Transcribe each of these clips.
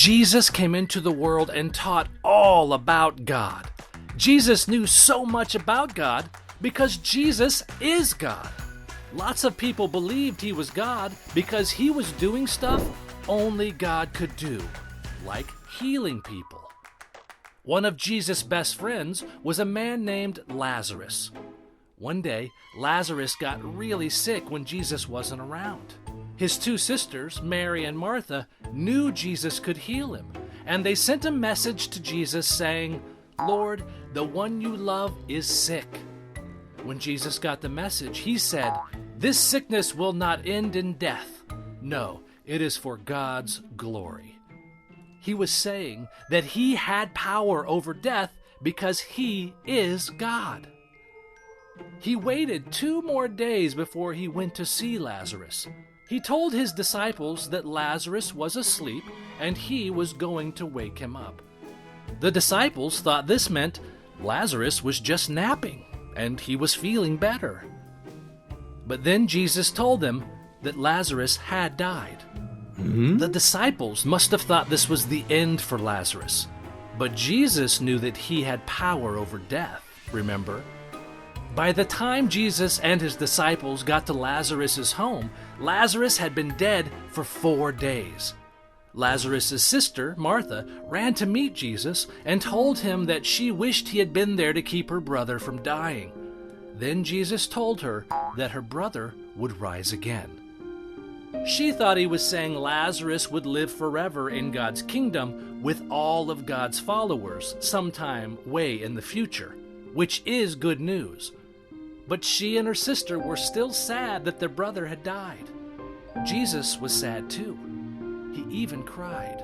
Jesus came into the world and taught all about God. Jesus knew so much about God because Jesus is God. Lots of people believed he was God because he was doing stuff only God could do, like healing people. One of Jesus' best friends was a man named Lazarus. One day, Lazarus got really sick when Jesus wasn't around. His two sisters, Mary and Martha, knew Jesus could heal him, and they sent a message to Jesus saying, "Lord, the one you love is sick." When Jesus got the message, he said, "This sickness will not end in death. No, it is for God's glory." He was saying that he had power over death because he is God. He waited 2 more days before he went to see Lazarus. He told his disciples that Lazarus was asleep and he was going to wake him up. The disciples thought this meant Lazarus was just napping and he was feeling better. But then Jesus told them that Lazarus had died. The disciples must have thought this was the end for Lazarus. But Jesus knew that he had power over death, remember? By the time Jesus and his disciples got to Lazarus' home, Lazarus had been dead for 4 days. Lazarus' sister, Martha, ran to meet Jesus and told him that she wished he had been there to keep her brother from dying. Then Jesus told her that her brother would rise again. She thought he was saying Lazarus would live forever in God's kingdom with all of God's followers sometime way in the future, which is good news. But she and her sister were still sad that their brother had died. Jesus was sad too. He even cried.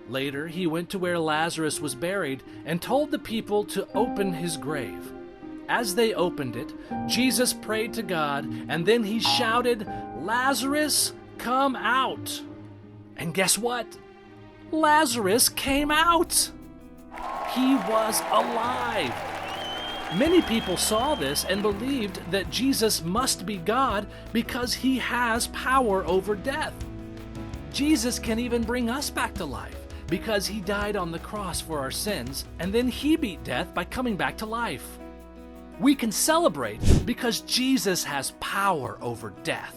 Later, he went to where Lazarus was buried and told the people to open his grave. As they opened it, Jesus prayed to God, and then he shouted, "Lazarus, come out!" And guess what? Lazarus came out! He was alive! Many people saw this and believed that Jesus must be God because he has power over death. Jesus can even bring us back to life because he died on the cross for our sins, and then he beat death by coming back to life. We can celebrate because Jesus has power over death.